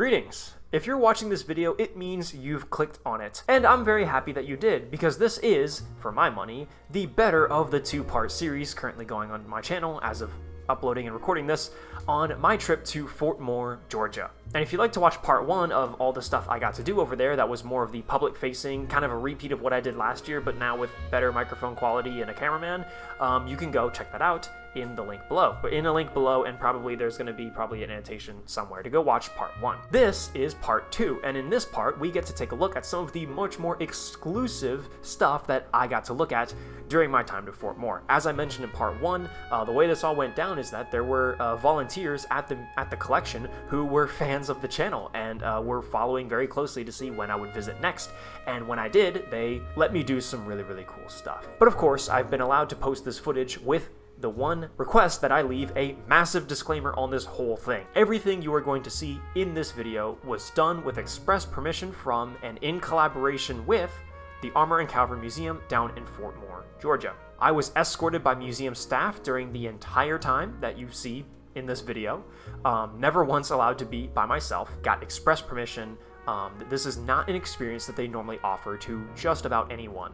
Greetings! If you're watching this video, it means you've clicked on it. And I'm very happy that you did, because this is, for my money, the better of the two-part series currently going on my channel as of uploading and recording this on my trip to Fort Moore, Georgia. And if you'd like to watch part one of all the stuff I got to do over there, that was more of the public-facing, kind of a repeat of what I did last year, but now with better microphone quality and a cameraman, you can go check that out in the link below. But in a link below, and probably there's going to be an annotation somewhere to go watch part one. This is part two, and in this part, we get to take a look at some of the much more exclusive stuff that I got to look at during my time to Fort Moore. As I mentioned in part one, the way this all went down is that there were volunteers at the collection who were fans of the channel and were following very closely to see when I would visit next. And when I did, they let me do some really, really cool stuff. But of course, I've been allowed to post this footage with the one request that I leave a massive disclaimer on this whole thing. Everything you are going to see in this video was done with express permission from and in collaboration with the Armor and Cavalry Museum down in Fort Moore, Georgia. I was escorted by museum staff during the entire time that you see in this video. Never once allowed to be by myself, got express permission. This is not an experience that they normally offer to just about anyone.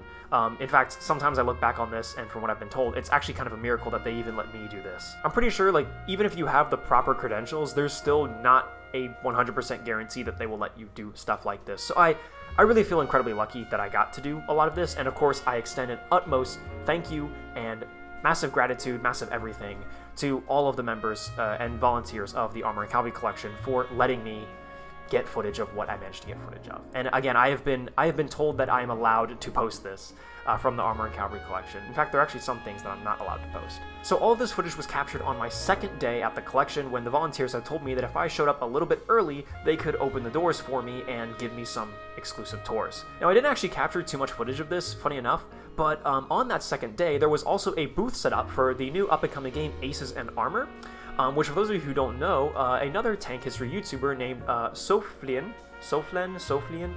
In fact, sometimes I look back on this, and from what I've been told, it's actually kind of a miracle that they even let me do this. I'm pretty sure, like, even if you have the proper credentials, there's still not a 100% guarantee that they will let you do stuff like this. So I really feel incredibly lucky that I got to do a lot of this, and of course, I extend an utmost thank you and massive gratitude, massive everything, to all of the members and volunteers of the Armor and Cavalry Collection for letting me get footage of what I managed to get footage of. And again, I have been told that I am allowed to post this from the Armor and Cavalry Collection. In fact, there are actually some things that I'm not allowed to post. So all of this footage was captured on my second day at the collection, when the volunteers had told me that if I showed up a little bit early, they could open the doors for me and give me some exclusive tours. Now, I didn't actually capture too much footage of this, funny enough, but on that second day, there was also a booth set up for the new up-and-coming game Aces and Armor, which, for those of you who don't know, another tank history YouTuber named Soflian,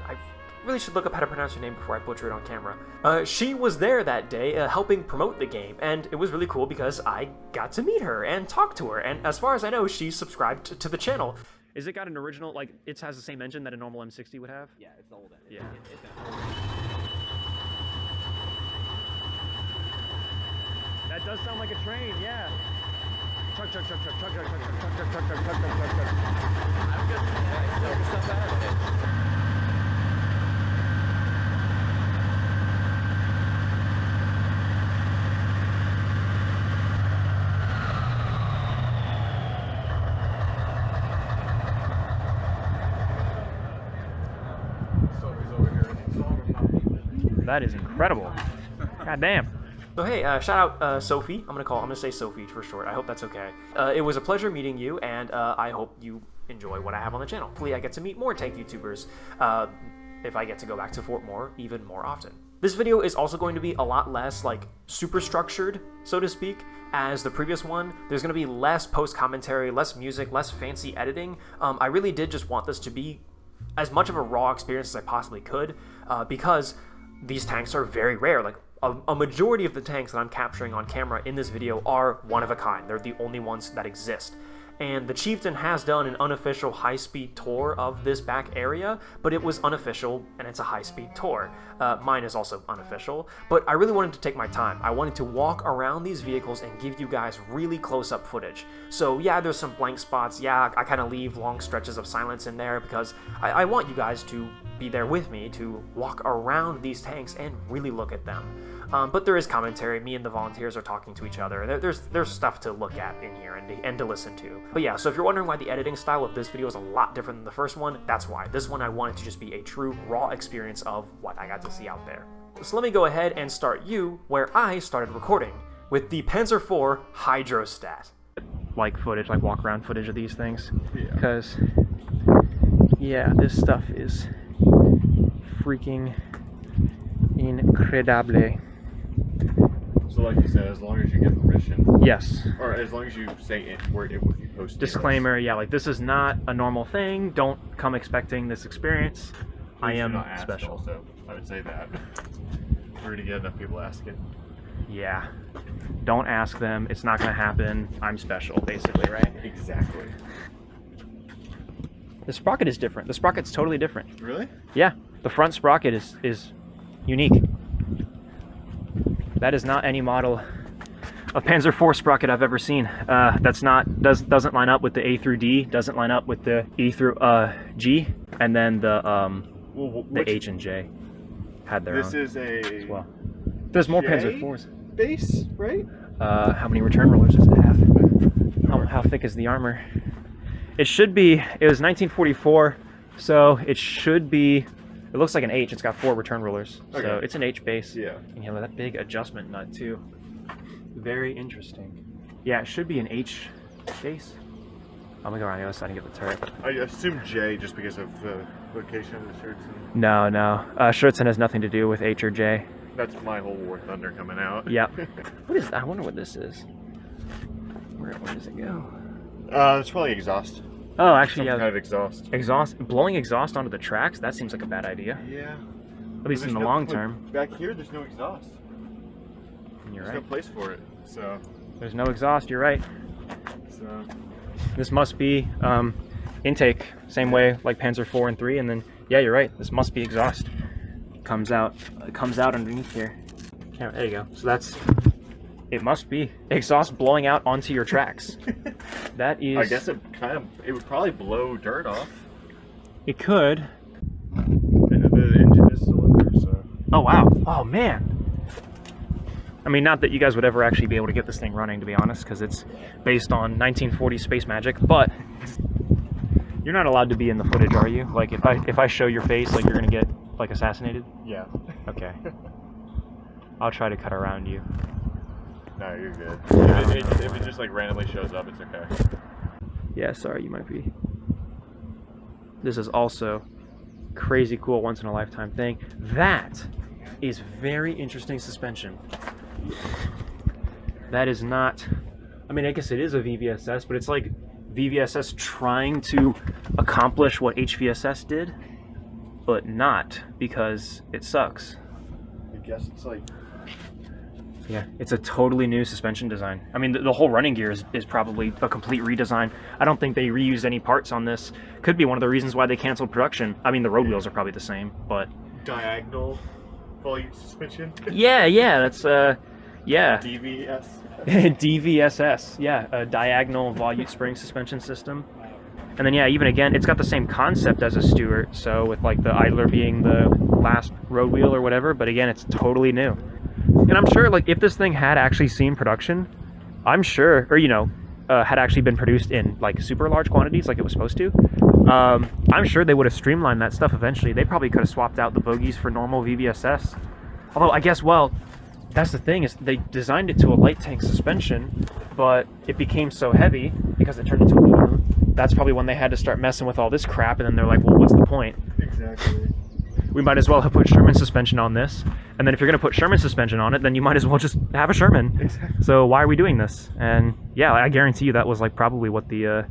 I really should look up how to pronounce her name before I butcher it on camera. She was there that day helping promote the game, and it was really cool because I got to meet her and talk to her, and as far as I know, she's subscribed to the channel. Is it got an original, like, it has the same engine that a normal M60 would have? Yeah, it's the old engine. Yeah. That does sound like a train, yeah. Truck. I'm good. Throw yourself out of it. That is incredible. God damn. So hey, shout out Sophie. I'm gonna say Sophie for short. I hope that's okay. It was a pleasure meeting you, and I hope you enjoy what I have on the channel. Hopefully I get to meet more tank YouTubers if I get to go back to Fort Moore even more often. This video is also going to be a lot less, like, super structured, so to speak, as the previous one. There's going to be less post-commentary, less music, less fancy editing. I really did just want this to be as much of a raw experience as I possibly could, because these tanks are very rare. Like, a majority of the tanks that I'm capturing on camera in this video are one of a kind. They're the only ones that exist. And the Chieftain has done an unofficial high-speed tour of this back area, but it was unofficial, and it's a high-speed tour. Mine is also unofficial, but I really wanted to take my time. I wanted to walk around these vehicles and give you guys really close-up footage. So yeah, there's some blank spots. Yeah, I kind of leave long stretches of silence in there because I want you guys to be there with me to walk around these tanks and really look at them. But there is commentary. Me and the volunteers are talking to each other. There's stuff to look at in here and to listen to. But yeah, so if you're wondering why the editing style of this video is a lot different than the first one, that's why. This one I wanted to just be a true raw experience of what I got to see out there. So let me go ahead and start you where I started recording, with the Panzer IV Hydrostat. Like footage, like walk around footage of these things. Yeah. Because, yeah, this stuff is freaking incredible. So like you said, as long as you get permission. Yes. Or as long as you say it where it would be posted. Disclaimer, yeah, like this is not a normal thing. Don't come expecting this experience. I am special. Also, I would say that. We're to get enough people asking. Yeah. Don't ask them. It's not going to happen. I'm special, basically, right? Exactly. The sprocket is different. The sprocket's totally different. Really? Yeah, the front sprocket is unique. That is not any model of Panzer IV sprocket I've ever seen. Doesn't line up with the A through D, doesn't line up with the E through G, and then the H and J had their own. This is a as well. There's more J Panzer IVs. base, right? How many return rollers does it have? How thick is the armor? It should be. It was 1944, so it should be. It looks like an H. It's got 4 return rollers, so Okay. it's an H base. Yeah. And you have that big adjustment nut too. Very interesting. Yeah, it should be an H base. I'm gonna go around the other side and get the turret. I assume J just because of the location of the shirts. No. Sheridan has nothing to do with H or J. That's my whole War Thunder coming out. Yep. What is that? I wonder what this is. Where does it go? It's probably exhaust. Oh, actually, Some yeah. kind of exhaust. Exhaust, blowing exhaust onto the tracks. That seems like a bad idea. Yeah. At least in the long term. Back here, there's no exhaust. You're There's right. no place for it. So. There's no exhaust. You're right. So. This must be intake, same way like Panzer IV and III, and then yeah, you're right. This must be exhaust. It comes out underneath here. Yeah, there you go. So that's. It must be exhaust blowing out onto your tracks. That is. I guess it would probably blow dirt off. It could. And the engine is still in there, so. Oh wow. Oh man. I mean, not that you guys would ever actually be able to get this thing running, to be honest, because it's based on 1940 space magic. But you're not allowed to be in the footage, are you? Like, if I show your face, like you're gonna get like assassinated. Yeah. Okay. I'll try to cut around you. No, you're good. If it just like randomly shows up, it's okay. Yeah, sorry, you might be. This is also crazy cool, once in a lifetime thing. That is very interesting suspension. That is not. I mean, I guess it is a VVSS, but it's like VVSS trying to accomplish what HVSS did, but not, because it sucks. I guess it's like. Yeah, it's a totally new suspension design. I mean, the whole running gear is probably a complete redesign. I don't think they reused any parts on this. Could be one of the reasons why they canceled production. I mean, the road wheels are probably the same, but... Diagonal volume suspension? Yeah, that's, yeah. DVS? DVSS, yeah, a diagonal volute spring suspension system. And then, yeah, even again, it's got the same concept as a Stuart, so with, like, the idler being the last road wheel or whatever, but again, it's totally new. And I'm sure, like, if this thing had actually seen production, I'm sure, or, you know, had actually been produced in, like, super large quantities like it was supposed to, I'm sure they would have streamlined that stuff eventually. They probably could have swapped out the bogies for normal VVSS. Although, I guess, well, that's the thing, is they designed it to a light tank suspension, but it became so heavy because it turned into a medium. That's probably when they had to start messing with all this crap, and then they're like, well, what's the point? Exactly. We might as well have put Sherman suspension on this, and then if you're going to put Sherman suspension on it, then you might as well just have a Sherman. Exactly. So why are we doing this? And yeah, I guarantee you that was like probably what the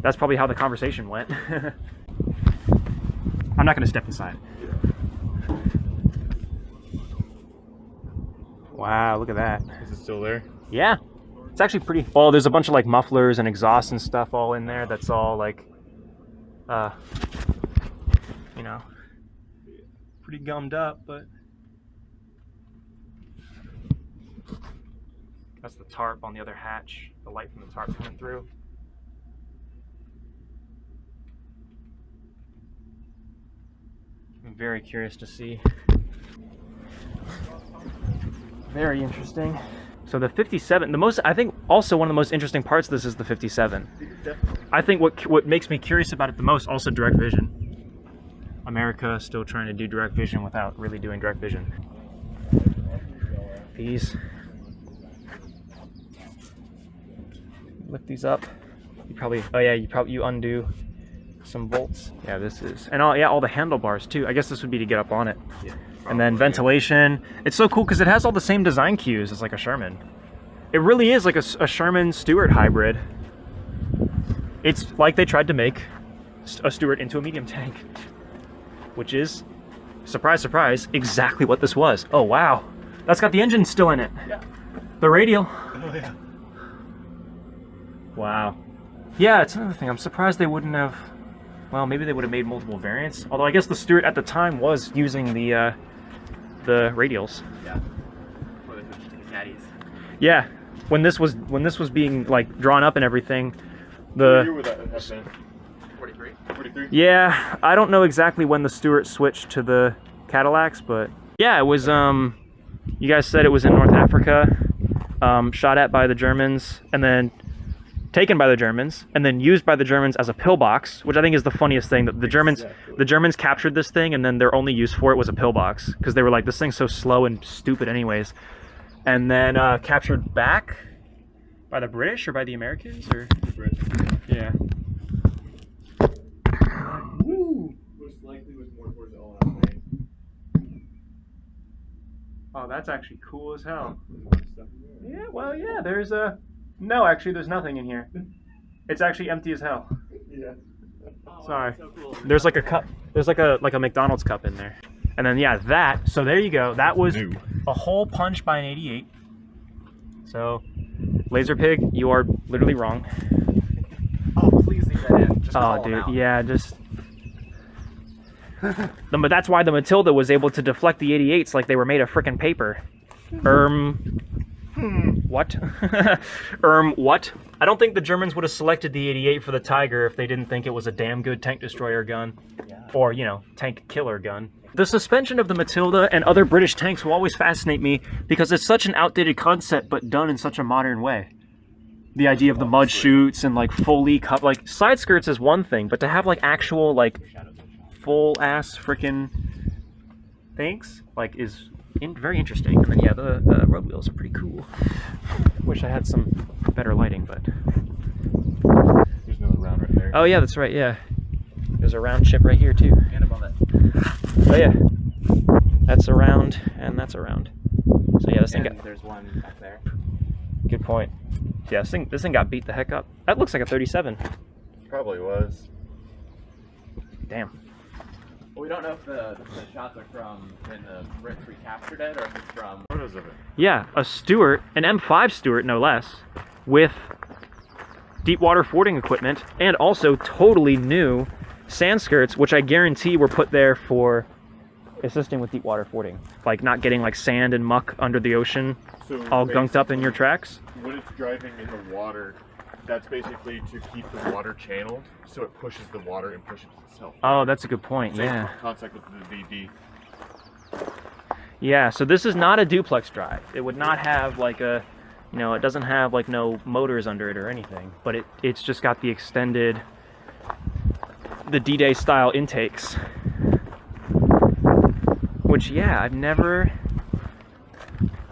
that's probably how the conversation went. I'm not going to step inside. Wow, look at that. Is it still there? Yeah, it's actually pretty. Well, there's a bunch of like mufflers and exhausts and stuff all in there. That's all like, you know, pretty gummed up, but that's the tarp on the other hatch. The light from the tarp coming through. I'm very curious to see. Very interesting. So the 57, I think also one of the most interesting parts of this is the 57. Definitely. I think what makes me curious about it the most, also direct vision. America still trying to do direct vision without really doing direct vision. These. Lift these up. You probably, oh yeah, you undo some bolts. Yeah, this is, and all the handlebars too. I guess this would be to get up on it. Yeah. And then ventilation. It's so cool because it has all the same design cues as like a Sherman. It really is like a Sherman Stuart hybrid. It's like they tried to make a Stuart into a medium tank, which is, surprise, surprise, exactly what this was. Oh wow, that's got the engine still in it. Yeah. The radial. Oh yeah. Wow. Yeah, it's another thing. I'm surprised they wouldn't have Well, maybe they would have made multiple variants. Although I guess the Stuart at the time was using the radials. Yeah. Or they switched to the caddies. Yeah. When this was being like drawn up and everything, What year would that have been? 43. 43? Yeah, I don't know exactly when the Stuart switched to the Cadillacs, but yeah, it was you guys said it was in North Africa, shot at by the Germans, and then taken by the Germans, and then used by the Germans as a pillbox, which I think is the funniest thing. That the Germans captured this thing, and then their only use for it was a pillbox, because they were like, this thing's so slow and stupid anyways. And then captured back by the British or by the Americans, or British. yeah. Most likely was more towards the all-out thing. Oh, that's actually cool as hell. Yeah, well, yeah, there's a... No, actually, there's nothing in here. It's actually empty as hell. Yeah. Oh, Sorry. So cool. There's like a cup. There's like a McDonald's cup in there. And then, yeah, that. So there you go. That was New. a hole punch by an 88. So, Laser Pig, you are literally wrong. Oh, please leave that in. Just call Oh, them dude, out. yeah, just... But that's why the Matilda was able to deflect the 88s like they were made of frickin' paper. What? What? I don't think the Germans would have selected the 88 for the Tiger if they didn't think it was a damn good tank destroyer gun. Yeah. Or, you know, tank killer gun. The suspension of the Matilda and other British tanks will always fascinate me because it's such an outdated concept but done in such a modern way. The idea of the mud chutes and like fully cut, like side skirts is one thing, but to have like actual like full ass freaking things like is very interesting. And then yeah, the road wheels are pretty cool. Wish I had some better lighting, but There's another round right there. oh yeah, that's right. Yeah, there's a round chip right here too. And above it. Oh yeah, that's a round and that's a round. So yeah, this thing And got there's one back there. good point. Yeah, this thing got beat the heck up. That looks like a 37. Probably was. Damn. Well, we don't know if the shots are from when the Brits recaptured it or if it's from... Photos of it. Yeah, a Stuart, an M5 Stuart no less, with deep water fording equipment and also totally new sand skirts, which I guarantee were put there for assisting with deep water fording. Like not getting like sand and muck under the ocean So all gunked up in your tracks. When it's driving in the water, that's basically to keep the water channeled, so it pushes the water and pushes itself. Oh, that's a good point, Same yeah. contact with the VD. Yeah, so this is not a duplex drive. It would not have like a, you know, it doesn't have like no motors under it or anything, but it's just got the extended, the D-Day style intakes. Which, yeah, I've never,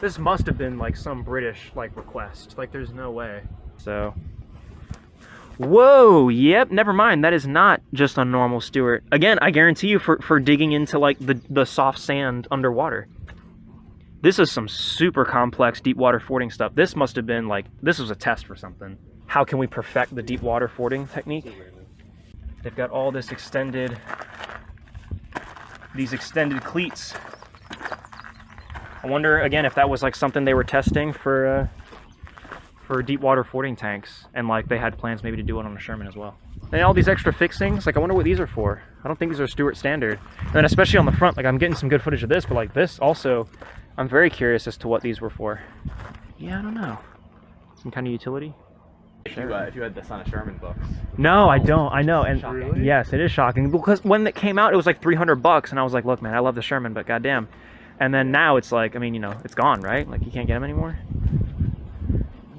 this must have been like some British like request. Like there's no way. So, whoa, yep, never mind. That is not just a normal Stuart. Again, I guarantee you for digging into like the soft sand underwater. This is some super complex deep water fording stuff. This must have been like, this was a test for something. How can we perfect the deep water fording technique? They've got all this extended, these extended cleats. I wonder, again, if that was like something they were testing for deep water fording tanks, and like they had plans maybe to do it on a Sherman as well. And all these extra fixings, like I wonder what these are for. I don't think these are Stuart standard. And then especially on the front, like I'm getting some good footage of this, but like this also, I'm very curious as to what these were for. Yeah, I don't know. Some kind of utility? If you had this on a Sherman books. No, I don't. I know. And Shocking. yes, it is shocking because when it came out, it was like $300, and I was like, look, man, I love the Sherman, but goddamn. And then now it's like, I mean, you know, it's gone, right? Like you can't get them anymore.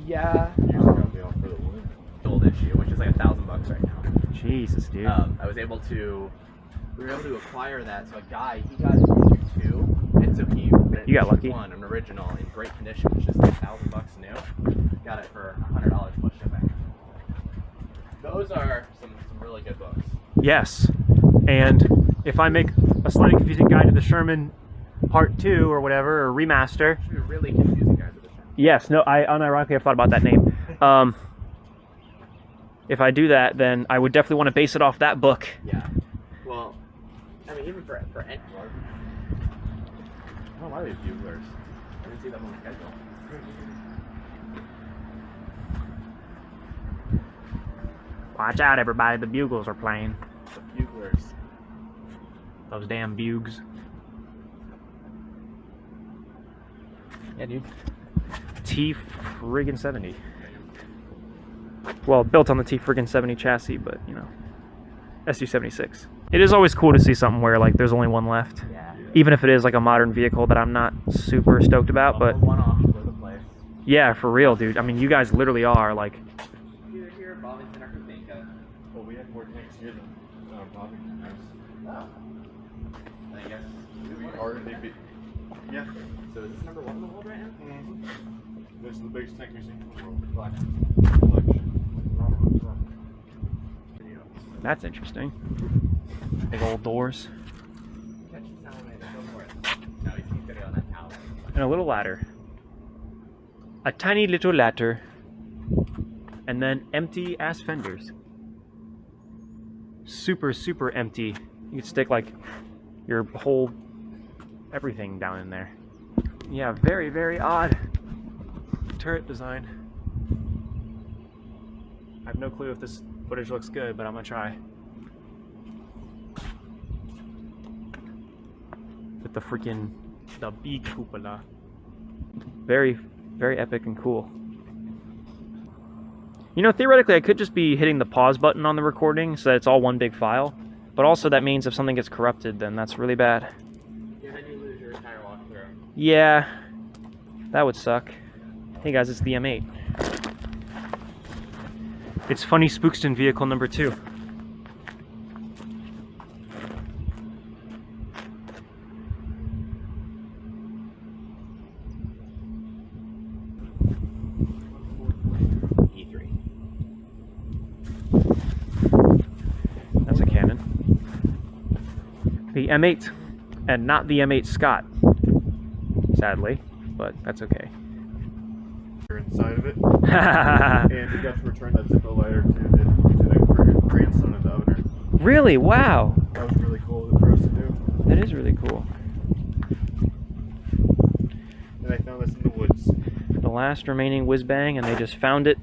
Yeah. Usually got me off for the win. Old issue, which is like $1,000 right now. Jesus, dude. I was able to, we were able to acquire that. So a guy, he got it 2, and so he You got lucky. won an original in great condition, which is like $1,000 new. Got it for $100 plus shipping. Those are some really good books. Yes. And if I make a slightly confusing guide to the Sherman Part 2 or whatever, or remaster. Should be really confusing guys with the Sherman. Yes, no, I unironically have thought about that name. If I do that, then I would definitely want to base it off that book. Yeah. Well, I mean, even for I don't know why they have buglers. I didn't see them on the schedule. Watch out, everybody, the bugles are playing. The buglers. Those damn bugs. Yeah, dude. T-70. Well, built on the T-70 chassis, but, you know, SU-76. It is always cool to see something where, like, there's only one left. Yeah. Even if it is, like, a modern vehicle that I'm not super stoked about, but... One-off for the place. Yeah, for real, dude. I mean, you guys literally are, like... Here, Bobby's our Jamaica. Well, we have more tanks here than Bobby has. Oh. I guess. Are they big? Yeah. So is this number 1 in the world right now? Mm-hmm. This is the biggest tank we've seen in the world. Collection. That's interesting. Big old doors. Catch the sound, man. Go for it. No, he's gonna go on that tower. And a little ladder. A tiny little ladder. And then empty ass fenders. Super, super empty. You could stick like your whole everything down in there. Yeah, very, very odd turret design. I have no clue if this footage looks good, but I'm gonna try. With the big cupola. Very, very epic and cool. You know, theoretically, I could just be hitting the pause button on the recording so that it's all one big file. But also that means if something gets corrupted, then that's really bad. Yeah, then you lose your entire walkthrough. Yeah, that would suck. Hey guys, it's the M8. It's Funny Spookston vehicle number 2. E3. That's a cannon. The M8, and not the M8 Scott. Sadly, but that's okay. Inside of it. And we got to return that Zippo lighter to the grandson of the owner. Really? Wow. That was really cool for us to do. That is really cool. And I found this in the woods. The last remaining Whizbang, and they just found it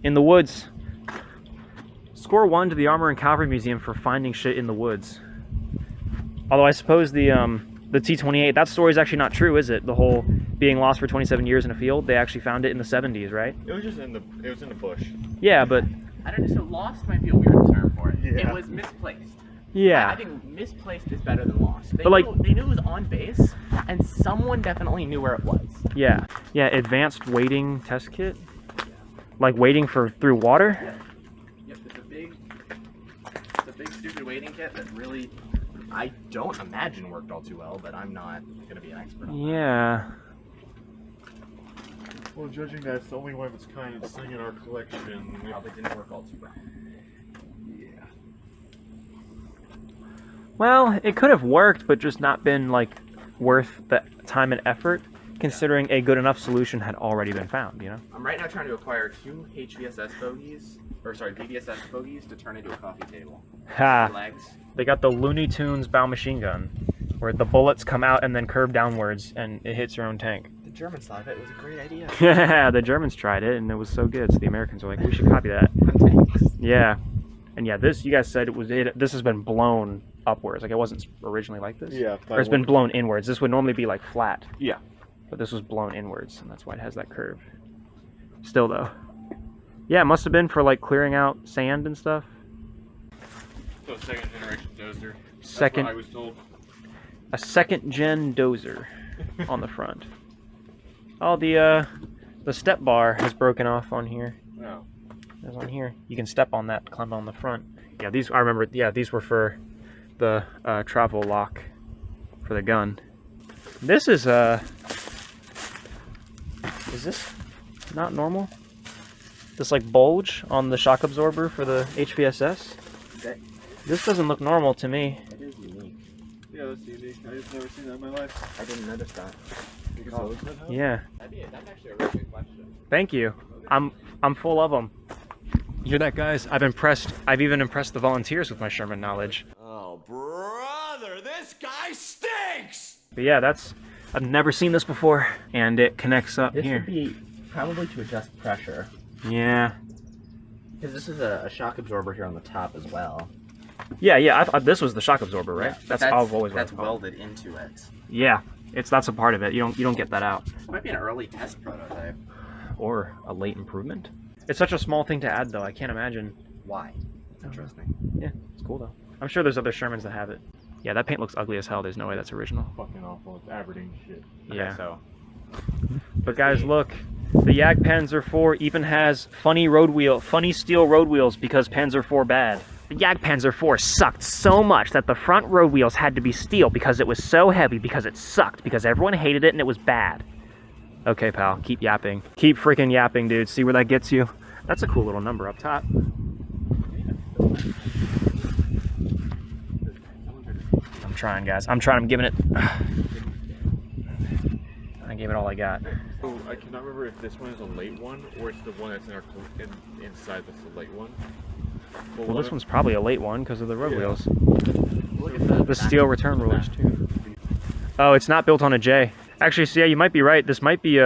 in the woods. Score 1 to the Armor and Cavalry Museum for finding shit in the woods. Although I suppose the T-28, that story is actually not true, is it? The whole being lost for 27 years in a field, they actually found it in the 70s, right? It was just in the bush. Yeah, but... I don't know, so lost might be a weird term for it. Yeah. It was misplaced. Yeah. I think misplaced is better than lost. They But, like- they knew it was on base, and someone definitely knew where it was. Yeah. Yeah, advanced waiting test kit? Like waiting through water? Yep, it's a big stupid waiting kit that really, I don't imagine worked all too well, but I'm not gonna be an expert on that. Yeah. Well, judging that it's the only one of its kind that's sitting in our collection, It probably didn't work all too well. yeah. Well, it could have worked, but just not been, like, worth the time and effort, considering a good enough solution had already been found, you know? I'm right now trying to acquire 2 HVSS bogies, or sorry, BVSS bogies to turn into a coffee table. Ha! Legs. They got the Looney Tunes bow machine gun, where the bullets come out and then curve downwards, and it hits your own tank. The Germans thought it was a great idea. Yeah, the Germans tried it, and it was so good, so the Americans were like, we should copy that. On tanks. Yeah. And yeah, this, you guys said this has been blown upwards. Like, it wasn't originally like this. Yeah. Or it's been blown inwards. This would normally be, like, flat. Yeah. But this was blown inwards, and that's why it has that curve. Still, though. Yeah, it must have been for, like, clearing out sand and stuff. So second generation dozer. Second. That's what I was told. A second-gen dozer on the front. Oh, the step bar has broken off on here. Oh. There's on here. You can step on that to climb on the front. Yeah, these, I remember, yeah, these were for the travel lock for the gun. This is this not normal? This, like, bulge on the shock absorber for the HVSS? This doesn't look normal to me. It is unique. Yeah, that's unique. I've never seen that in my life. I didn't notice that. Yeah. That's actually a really good question. Thank you. I'm full of them. You hear that, guys? I've even impressed the volunteers with my Sherman knowledge. Oh, brother, this guy stinks! But yeah, I've never seen this before, and it connects up This here. would be probably to adjust pressure. Yeah. Because this is a shock absorber here on the top as well. Yeah. This was the shock absorber, right? Yeah, that's I've always that's wanted. welded into it. Yeah, that's a part of it. You don't get that out. This might be an early test prototype. Or a late improvement. It's such a small thing to add, though. I can't imagine. Why? It's interesting. Yeah, it's cool though. I'm sure there's other Shermans that have it. Yeah, that paint looks ugly as hell. There's no way that's original. Fucking awful. It's Aberdeen shit. Yeah. Okay, so But guys, look. The Jagdpanzer IV even has funny steel road wheels because Panzer IV bad. The Jagdpanzer IV sucked so much that the front road wheels had to be steel because it was so heavy, because it sucked, because everyone hated it and it was bad. Okay, pal, keep yapping. Keep freaking yapping, dude. See where that gets you? That's a cool little number up top. I'm trying, guys. I'm trying. I'm giving it. I gave it all I got. So I cannot remember if this one is a late one or it's the one that's inside that's the late one. Well, this one's probably a late one because of the road wheels. look at The steel return rulers too. Oh, it's not built on a J. Actually, so yeah, you might be right. This might be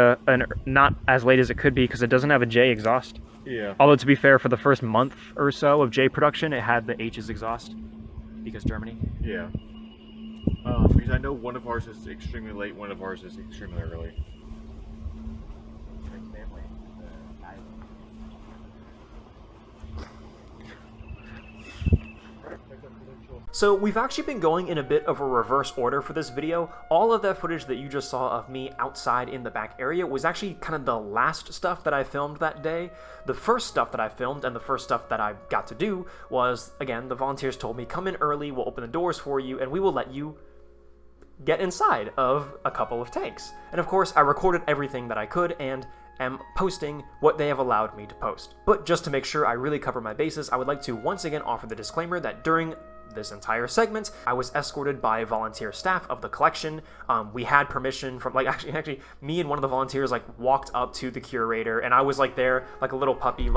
not as late as it could be because it doesn't have a J exhaust. Yeah. Although to be fair, for the first month or so of J production, it had the H's exhaust because Germany. Yeah. Because I know one of ours is extremely late, one of ours is extremely early. So we've actually been going in a bit of a reverse order for this video. All of that footage that you just saw of me outside in the back area was actually kind of the last stuff that I filmed that day. The first stuff that I filmed and the first stuff that I got to do was, again, the volunteers told me, come in early, we'll open the doors for you, and we will let you get inside of a couple of tanks. And of course, I recorded everything that I could and am posting what they have allowed me to post. But just to make sure I really cover my bases, I would like to once again offer the disclaimer that during this entire segment, I was escorted by volunteer staff of the collection. We had permission from, actually, me and one of the volunteers, walked up to the curator, and I was, there, like a little puppy,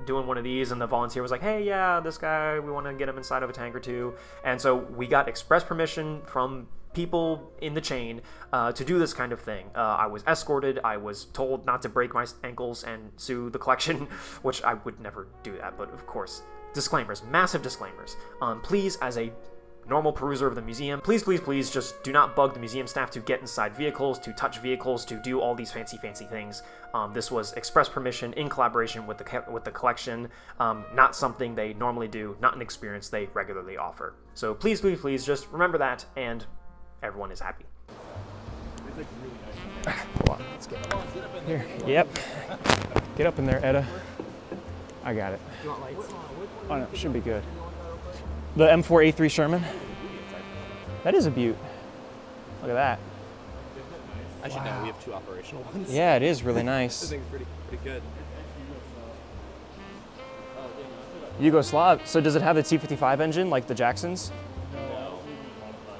doing one of these, and the volunteer was like, hey, yeah, this guy, we want to get him inside of a tank or two. And so we got express permission from people in the chain to do this kind of thing. I was escorted, I was told not to break my ankles and sue the collection, which I would never do that, but of course, disclaimers, massive disclaimers. Please, as a normal peruser of the museum, please just do not bug the museum staff to get inside vehicles, to touch vehicles, to do all these fancy things. This was express permission in collaboration with the collection, not something they normally do, not an experience they regularly offer. So please just remember that, and everyone is happy. Hold on, let's get up. Here. Yep. Get up in there, Edda. I got it. Do you want lights? Oh no, should be good. The M4A3 Sherman. That is a beaut. Look at that. I should know we have two operational ones. Yeah, it is really This nice. thing's pretty good. Yugoslav. So does it have the T55 engine like the Jacksons? No.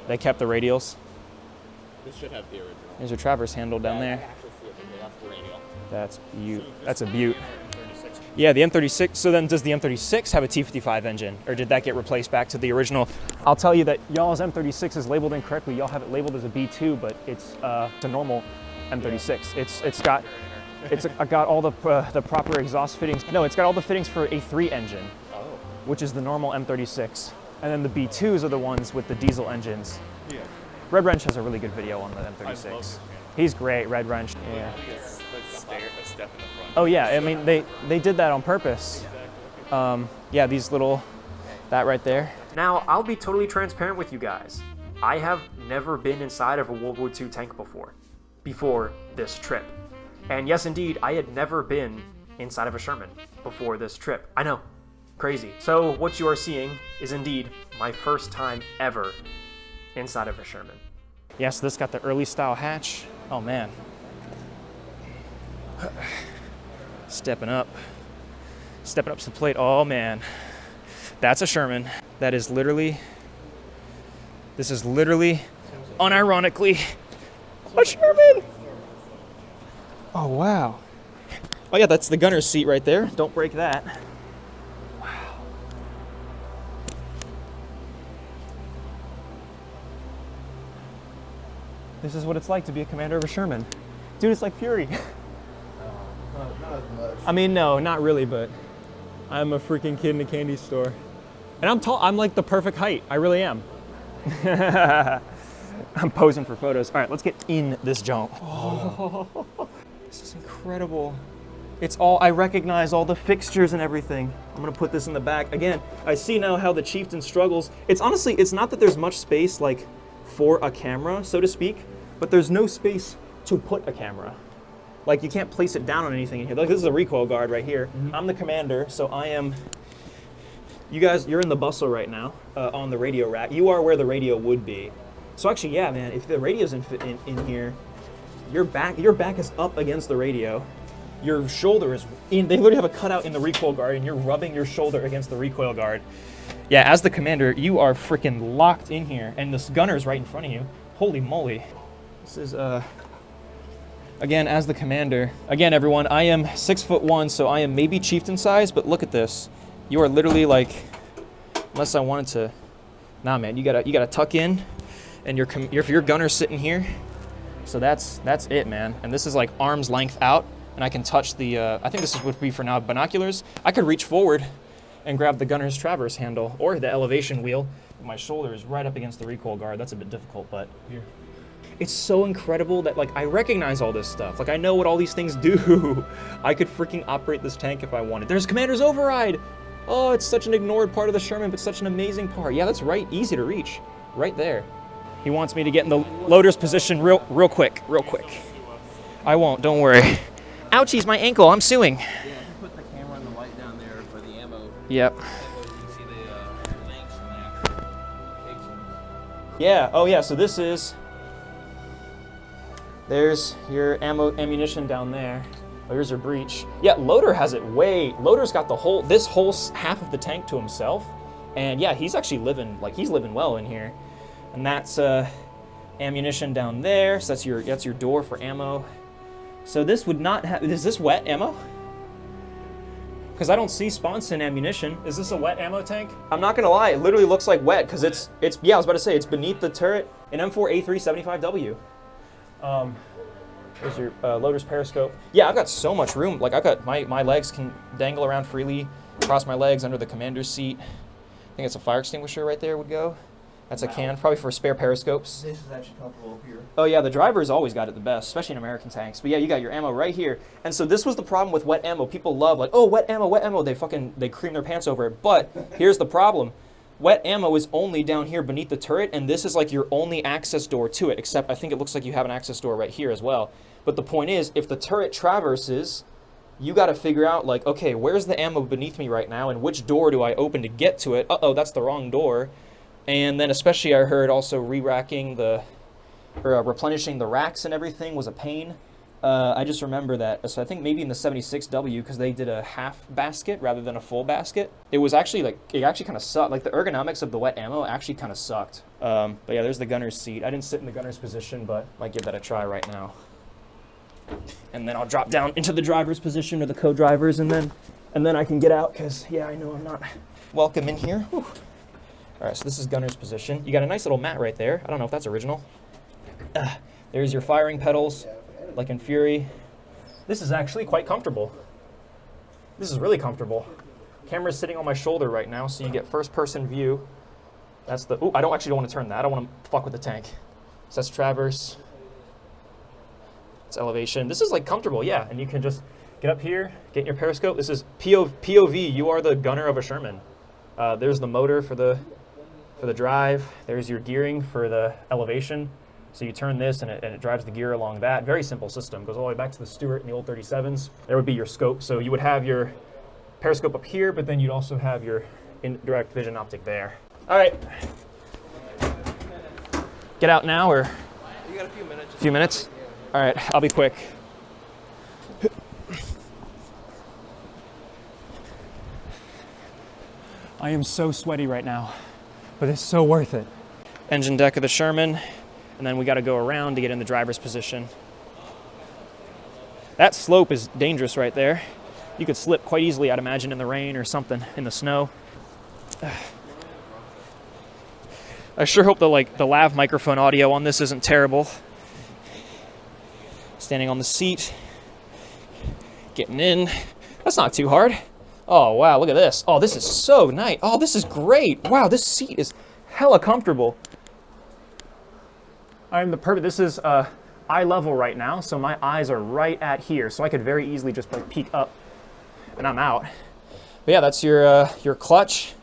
They kept the radials. This should have the original. There's your traverse handle down I there. can actually see it from here. That's the radial. That's beaut. That's a beaut. Yeah, the M36. So then does the M36 have a T55 engine, or did that get replaced back to the original? I'll tell you that y'all's M36 is labeled incorrectly. Y'all have it labeled as a B2, but it's a normal M36. It's got all the proper exhaust fittings. No, it's got all the fittings for a 3 engine, which is the normal M36. And then the B2s are the ones with the diesel engines. Yeah. Red Wrench has a really good video on the M36. He's great, Red Wrench. Yeah. A step in the front. Oh yeah, I mean they did that on purpose. Yeah, these little, that right there. Now I'll be totally transparent with you guys. I have never been inside of a World War II tank before this trip. And yes, indeed, I had never been inside of a Sherman before this trip. I know, crazy. So what you are seeing is indeed my first time ever inside of a Sherman. Yeah, so this got the early style hatch. Oh man. Stepping up to the plate. Oh man, that's a Sherman. This is literally, unironically, a Sherman. Oh wow. Oh yeah, that's the gunner's seat right there. Don't break that. Wow. This is what it's like to be a commander of a Sherman. Dude, it's like Fury. Not as much. I mean, no, not really, but I'm a freaking kid in a candy store. And I'm tall. I'm like the perfect height. I really am. I'm posing for photos. All right, let's get in this junk. Oh, this is incredible. It's all, I recognize all the fixtures and everything. I'm gonna put this in the back. Again, I see now how the chieftain struggles. It's honestly, it's not that there's much space like for a camera, so to speak, but there's no space to put a camera. Like you can't place it down on anything in here. Like this is a recoil guard right here. I'm the commander, so I am, you guys, you're in the bustle right now on the radio rack. You are where the radio would be. So actually, yeah, man, if the radio's in here, your back is up against the radio. Your shoulder is in, they literally have a cutout in the recoil guard and you're rubbing your shoulder against the recoil guard. Yeah, as the commander, you are freaking locked in here and this gunner's right in front of you. Holy moly. This is, again, as the commander, again, everyone, I am 6'1", so I am maybe chieftain size, but look at this. You are literally like, unless I wanted to, nah, man, you gotta tuck in. And your gunner's sitting here, so that's it, man. And this is like arm's length out, and I can touch the, I think this would be for now binoculars. I could reach forward and grab the gunner's traverse handle or the elevation wheel. My shoulder is right up against the recoil guard. That's a bit difficult, but here. It's so incredible that like I recognize all this stuff. Like I know what all these things do. I could freaking operate this tank if I wanted. There's commander's override. Oh, it's such an ignored part of the Sherman, but such an amazing part. Yeah, that's right, easy to reach, right there. He wants me to get in the loader's position real quick. I won't, don't worry. Ouchies, my ankle, I'm suing. Yeah, put the camera and the light down there for the ammo. Yep. You can see the links and the actual casings. Yeah, oh yeah, so this is, there's your ammunition down there. Oh, here's your breech. Yeah, loader has it loader's got this whole half of the tank to himself. And yeah, he's actually living well in here. And that's ammunition down there. So that's your door for ammo. So this would not have. Is this wet ammo? Because I don't see sponson ammunition. Is this a wet ammo tank? I'm not gonna lie. It literally looks like wet because it's. Yeah, I was about to say it's beneath the turret. An M4A375W. There's your loader's periscope. Yeah, I've got so much room. Like I've got my legs can dangle around freely. Cross my legs under the commander's seat. I think it's a fire extinguisher right there would go. That's a can, probably for spare periscopes. This is actually comfortable up here. Oh yeah, the driver's always got it the best, especially in American tanks. But yeah, you got your ammo right here. And so this was the problem with wet ammo. People love like, oh, wet ammo. They cream their pants over it. But here's the problem. Wet ammo is only down here beneath the turret, and this is like your only access door to it, except I think it looks like you have an access door right here as well. But the point is, if the turret traverses, you got to figure out like, okay, where's the ammo beneath me right now, and which door do I open to get to it? Uh-oh, that's the wrong door. And then especially I heard also replenishing the racks and everything was a pain. I just remember that. So I think maybe in the 76W, because they did a half basket rather than a full basket, it was actually like, it actually kind of sucked. Like the ergonomics of the wet ammo actually kind of sucked. But yeah, there's the gunner's seat. I didn't sit in the gunner's position, but might give that a try right now. And then I'll drop down into the driver's position or the co-drivers, and then I can get out, because yeah, I know I'm not welcome in here. Whew. All right, so this is gunner's position. You got a nice little mat right there. I don't know if that's original. There's your firing pedals, like in Fury. This is actually quite comfortable. This is really comfortable. Camera's sitting on my shoulder right now, so you get first-person view. That's the, ooh, I don't want to turn that. I don't want to fuck with the tank. So that's traverse. It's elevation. This is like comfortable, yeah. And you can just get up here, get in your periscope. This is POV. You are the gunner of a Sherman. There's the motor for the drive. There's your gearing for the elevation. So you turn this and it drives the gear along that. Very simple system. Goes all the way back to the Stuart and the old 37s. There would be your scope. So you would have your periscope up here, but then you'd also have your indirect vision optic there. All right. Get out now, or? You got a few minutes. A few minutes? All right, I'll be quick. I am so sweaty right now, but it's so worth it. Engine deck of the Sherman, and then we got to go around to get in the driver's position. That slope is dangerous right there. You could slip quite easily, I'd imagine, in the rain or something, in the snow. I sure hope the lav microphone audio on this isn't terrible. Standing on the seat, getting in. That's not too hard. Oh, wow, look at this. Oh, this is so nice. Oh, this is great. Wow, this seat is hella comfortable. This is eye level right now, so my eyes are right at here, so I could very easily just like peek up, and I'm out. But yeah, that's your clutch,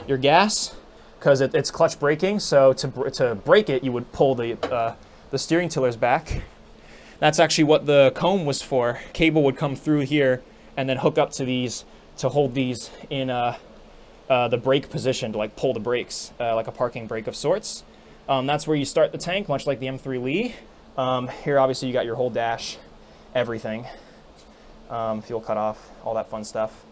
your gas, because it's clutch braking. So to brake it, you would pull the steering tillers back. That's actually what the comb was for. Cable would come through here and then hook up to these to hold these in the brake position to like pull the brakes, like a parking brake of sorts. That's where you start the tank, much like the M3 Lee. Here, obviously, you got your whole dash, everything. Fuel cutoff, all that fun stuff.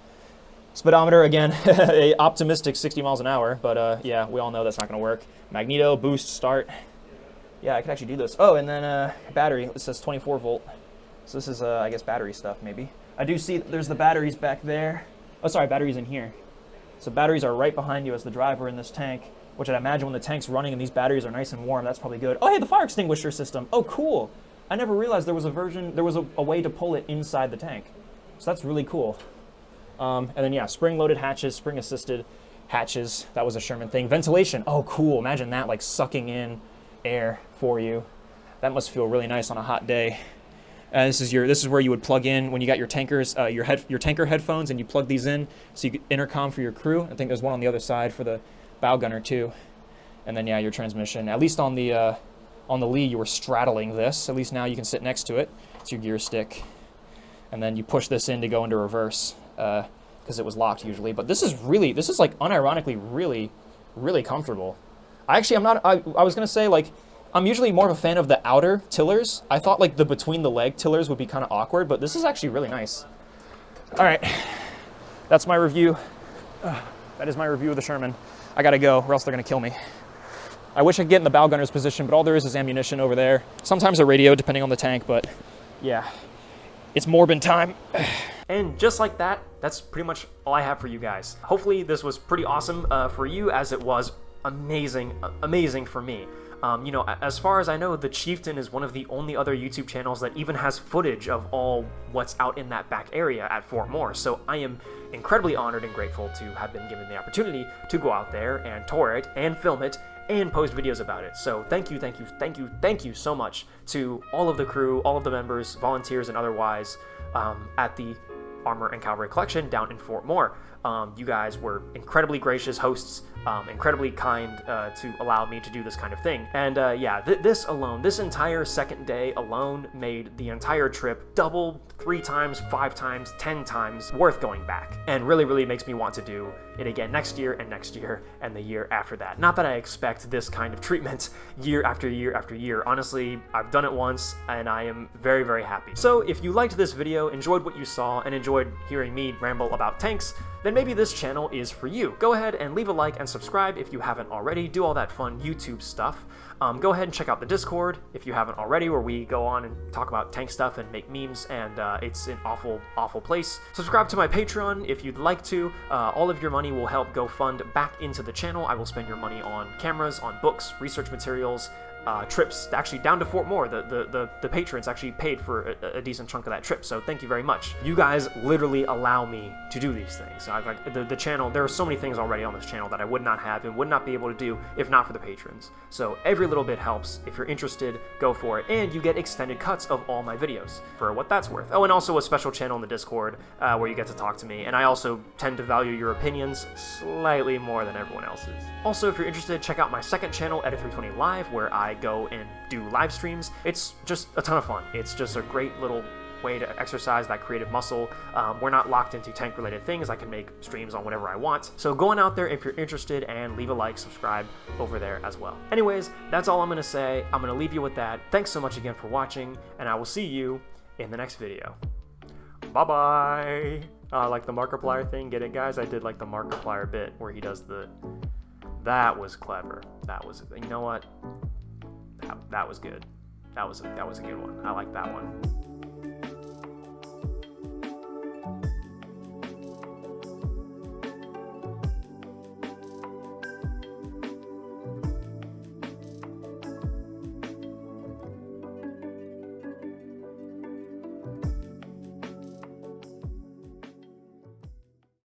Speedometer, again, a optimistic 60 miles an hour, but yeah, we all know that's not going to work. Magneto, boost, start. Yeah, I could actually do this. Oh, and then battery, it says 24 volt. So this is, I guess, battery stuff, maybe. I do see there's the batteries back there. Oh, sorry, batteries in here. So batteries are right behind you as the driver in this tank, which I'd imagine when the tank's running and these batteries are nice and warm, that's probably good. Oh, hey, the fire extinguisher system. Oh, cool. I never realized there was a way to pull it inside the tank. So that's really cool. And then, yeah, spring-loaded hatches, spring-assisted hatches. That was a Sherman thing. Ventilation. Oh, cool. Imagine that, like, sucking in air for you. That must feel really nice on a hot day. This is where you would plug in when you got your tankers, your tanker headphones, and you plug these in so you get intercom for your crew. I think there's one on the other side for the bow gunner too. And then, yeah, your transmission. At least on the Lee, you were straddling this. At least now you can sit next to it. It's your gear stick. And then you push this in to go into reverse because it was locked usually. But this is like unironically really, really comfortable. I was gonna say, like, I'm usually more of a fan of the outer tillers. I thought like the between the leg tillers would be kind of awkward, but this is actually really nice. All right, that's my review. That is my review of the Sherman. I gotta go, or else they're gonna kill me. I wish I could get in the bow gunner's position, but all there is ammunition over there. Sometimes a radio, depending on the tank, but yeah, it's Morbin time. And just like that, that's pretty much all I have for you guys. Hopefully this was pretty awesome for you, as it was amazing for me. You know, as far as I know, the Chieftain is one of the only other YouTube channels that even has footage of all what's out in that back area at Fort Moore. So I am incredibly honored and grateful to have been given the opportunity to go out there and tour it and film it and post videos about it. So thank you so much to all of the crew, all of the members, volunteers and otherwise at the Armor and Cavalry Collection down in Fort Moore. You guys were incredibly gracious hosts, incredibly kind to allow me to do this kind of thing. And yeah, this entire second day alone made the entire trip double, 3 times, 5 times, 10 times worth going back. And really makes me want to do it again next year and the year after that. Not that I expect this kind of treatment year after year after year. Honestly, I've done it once and I am very happy. So if you liked this video, enjoyed what you saw, and enjoyed hearing me ramble about tanks, then maybe this channel is for you. Go ahead and leave a like and subscribe if you haven't already. Do all that fun YouTube stuff. Go ahead and check out the Discord if you haven't already, where we go on and talk about tank stuff and make memes, and it's an awful place. Subscribe to my Patreon if you'd like to. All of your money will help go fund back into the channel. I will spend your money on cameras, on books, research materials, trips actually down to Fort Moore. The patrons actually paid for a decent chunk of that trip, so thank you very much. You guys literally allow me to do these things. The channel, there are so many things already on this channel that I would not have and would not be able to do if not for the patrons. So every little bit helps. If you're interested, go for it, and you get extended cuts of all my videos for what that's worth. Oh, and also a special channel in the Discord where you get to talk to me, and I also tend to value your opinions slightly more than everyone else's. Also, if you're interested, check out my second channel, Edit320 Live, where I go and do live streams. It's just a ton of fun. It's just a great little way to exercise that creative muscle. We're not locked into tank related things. I can make streams on whatever I want. So go on out there if you're interested, and leave a like, subscribe over there as well. Anyways, that's all I'm gonna say. I'm gonna leave you with that. Thanks so much again for watching, and I will see you in the next video. Bye-bye. Like the Markiplier thing, get it guys? I did like the Markiplier bit where he does the... That was clever. That was, you know what? That was good. That was a good one. I like that one.